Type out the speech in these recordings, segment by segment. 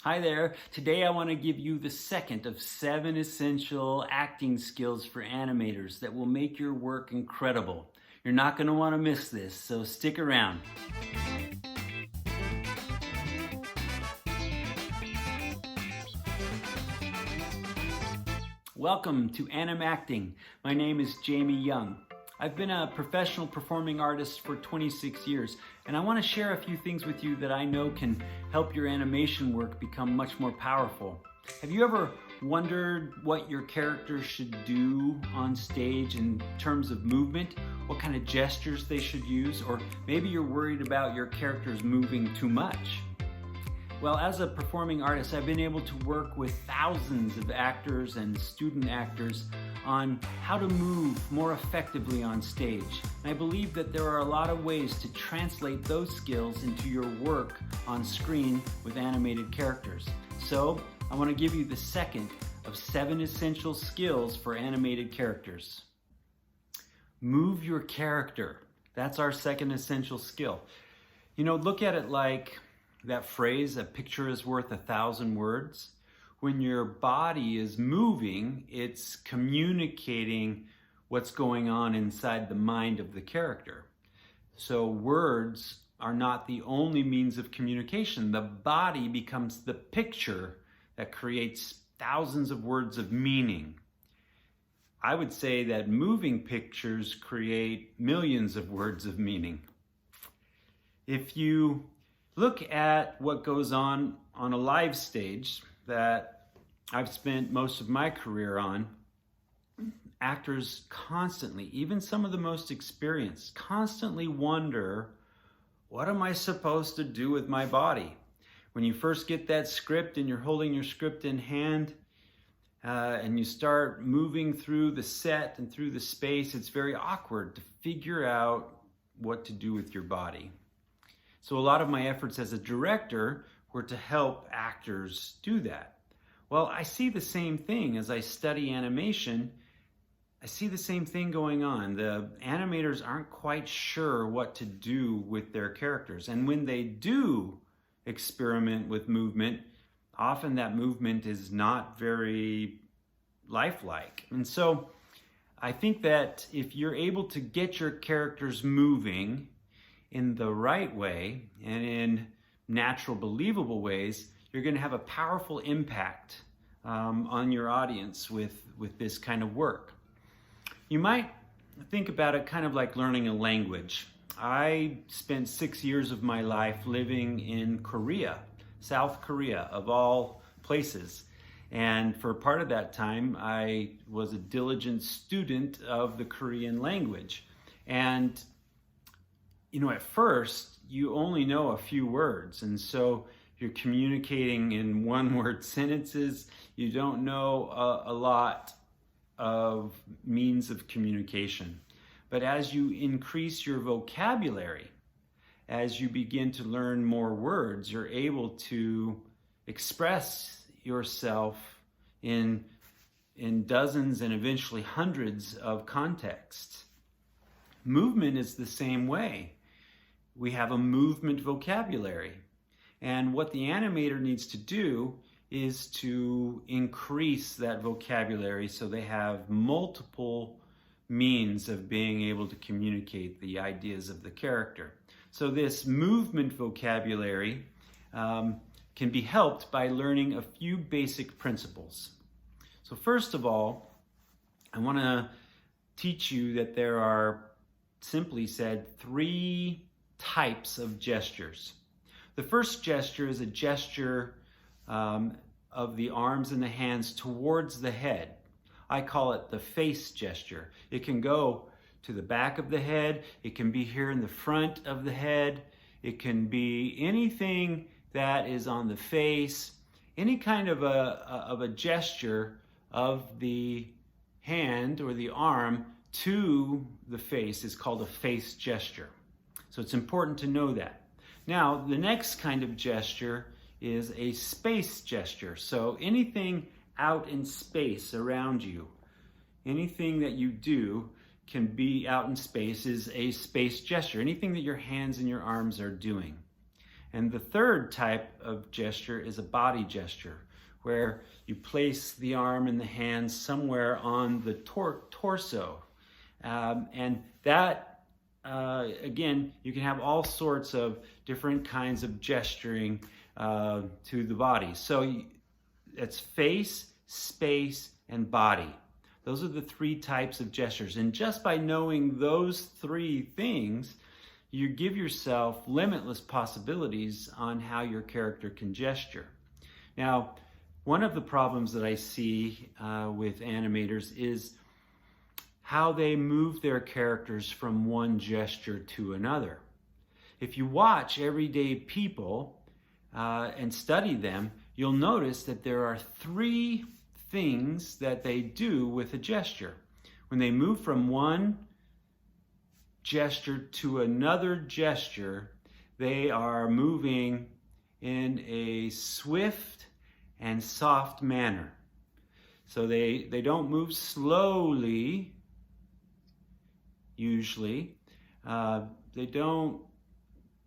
Hi there. Today I want to give you the second of 7 essential acting skills for animators that will make your work incredible. You're not going to want to miss this, so stick around. Welcome to Animacting. My name is Jamie Young. I've been a professional performing artist for 26 years, and I want to share a few things with you that I know can help your animation work become much more powerful. Have you ever wondered what your characters should do on stage in terms of movement? What kind of gestures they should use? Or maybe you're worried about your characters moving too much. Well, as a performing artist, I've been able to work with thousands of actors and student actors on how to move more effectively on stage. And I believe that there are a lot of ways to translate those skills into your work on screen with animated characters. So, I want to give you the second of 7 essential skills for animated characters. Move your character. That's our second essential skill. Look at it like that phrase, a picture is worth 1,000 words. When your body is moving, it's communicating what's going on inside the mind of the character. So words are not the only means of communication. The body becomes the picture that creates thousands of words of meaning. I would say that moving pictures create millions of words of meaning. If you look at what goes on a live stage that I've spent most of my career on, actors constantly, even some of the most experienced, constantly wonder, what am I supposed to do with my body? When you first get that script and you're holding your script in hand and you start moving through the set and through the space, it's very awkward to figure out what to do with your body. So a lot of my efforts as a director were to help actors do that. Well, I see the same thing as I study animation. I see the same thing going on. The animators aren't quite sure what to do with their characters. And when they do experiment with movement, often that movement is not very lifelike. And so I think that if you're able to get your characters moving in the right way and in natural, believable ways, you're going to have a powerful impact on your audience with this kind of work. You might think about it kind of like learning a language. I spent 6 years of my life living in Korea, South Korea of all places. And for part of that time, I was a diligent student of the Korean language. And at first, you only know a few words, and so you're communicating in one-word sentences. You don't know a lot of means of communication. But as you increase your vocabulary, as you begin to learn more words, you're able to express yourself in dozens and eventually hundreds of contexts. Movement is the same way. We have a movement vocabulary. And what the animator needs to do is to increase that vocabulary so they have multiple means of being able to communicate the ideas of the character. So this movement vocabulary can be helped by learning a few basic principles. So first of all, I want to teach you that there are, simply said, 3 types of gestures. The first gesture is a gesture of the arms and the hands towards the head. I call it the face gesture. It can go to the back of the head. It can be here in the front of the head. It can be anything that is on the face. Any kind of a gesture of the hand or the arm to the face is called a face gesture. So it's important to know that. Now, the next kind of gesture is a space gesture. So anything out in space around you, anything that you do can be out in space is a space gesture. Anything that your hands and your arms are doing. And the third type of gesture is a body gesture, where you place the arm and the hand somewhere on the torso. And that, again, you can have all sorts of different kinds of gesturing to the body. So it's face, space, and body. Those are the three types of gestures. And just by knowing those three things, you give yourself limitless possibilities on how your character can gesture. Now, one of the problems that I see with animators is how they move their characters from one gesture to another. If you watch everyday people and study them, you'll notice that there are three things that they do with a gesture. When they move from one gesture to another gesture, they are moving in a swift and soft manner. So they don't move slowly, usually. They don't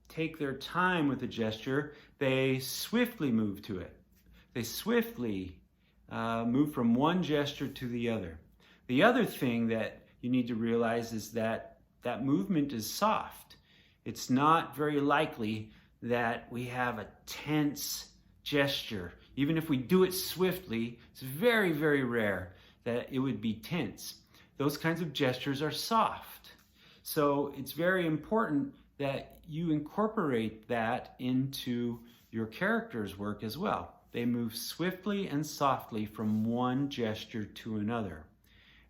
take their time with the gesture. They swiftly move to it. They swiftly move from one gesture to the other. The other thing that you need to realize is that that movement is soft. It's not very likely that we have a tense gesture. Even if we do it swiftly, it's very, very rare that it would be tense. Those kinds of gestures are soft. So it's very important that you incorporate that into your character's work as well. They move swiftly and softly from one gesture to another.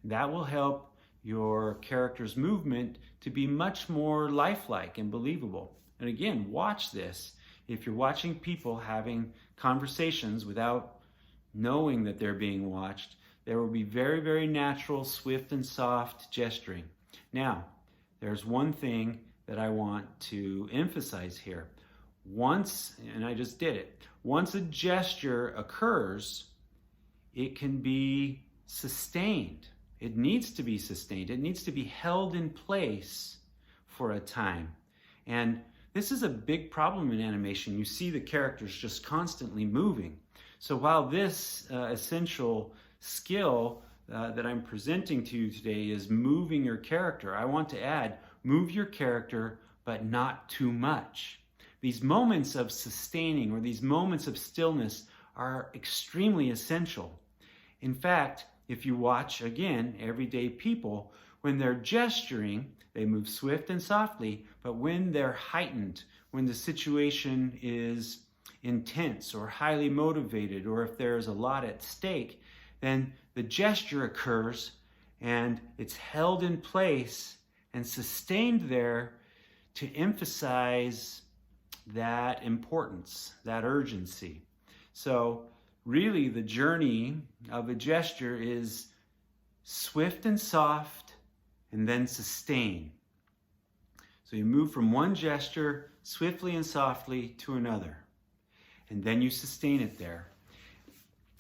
That will help your character's movement to be much more lifelike and believable. And again, watch this. If you're watching people having conversations without knowing that they're being watched, there will be very, very natural, swift and soft gesturing. Now, there's one thing that I want to emphasize here. Once, and I just did it, once a gesture occurs, it can be sustained. It needs to be sustained. It needs to be held in place for a time. And this is a big problem in animation. You see the characters just constantly moving. So while this essential skill that I'm presenting to you today is moving your character, I want to add, move your character, but not too much. These moments of sustaining or these moments of stillness are extremely essential. In fact, if you watch, again, everyday people, when they're gesturing, they move swift and softly, but when they're heightened, when the situation is intense or highly motivated, or if there's a lot at stake, then the gesture occurs and it's held in place and sustained there to emphasize that importance, that urgency. So really the journey of a gesture is swift and soft and then sustain. So you move from one gesture swiftly and softly to another, and then you sustain it there.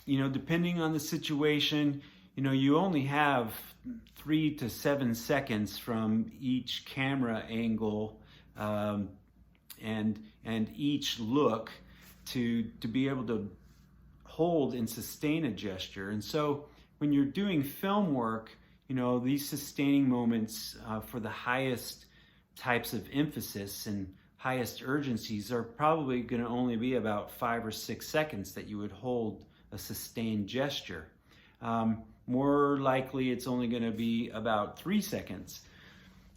You know, depending on the situation, you know, you only have 3 to 7 seconds from each camera angle and each look to be able to hold and sustain a gesture. And so when you're doing film work, you know, these sustaining moments for the highest types of emphasis and highest urgencies are probably going to only be about 5 or 6 seconds that you would hold a sustained gesture. More likely it's only going to be about 3 seconds.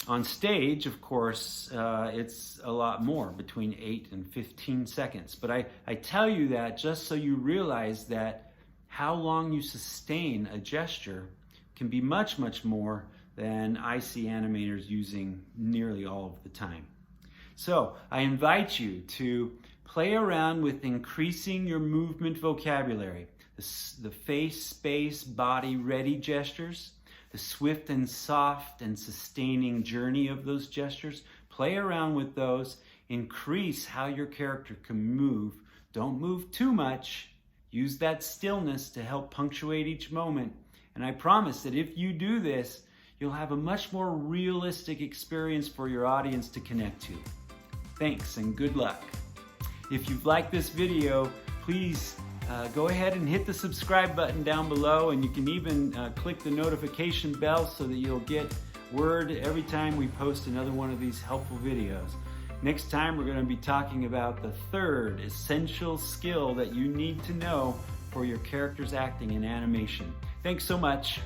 On stage, of course, it's a lot more, between 8 and 15 seconds. But I tell you that just so you realize that how long you sustain a gesture can be much, much more than I see animators using nearly all of the time. So I invite you to play around with increasing your movement vocabulary, the face, space, body, ready gestures, the swift and soft and sustaining journey of those gestures. Play around with those. Increase how your character can move. Don't move too much. Use that stillness to help punctuate each moment. And I promise that if you do this, you'll have a much more realistic experience for your audience to connect to. Thanks and good luck. If you've liked this video, please go ahead and hit the subscribe button down below, and you can even click the notification bell so that you'll get word every time we post another one of these helpful videos. Next time we're going to be talking about the third essential skill that you need to know for your character's acting in animation. Thanks so much.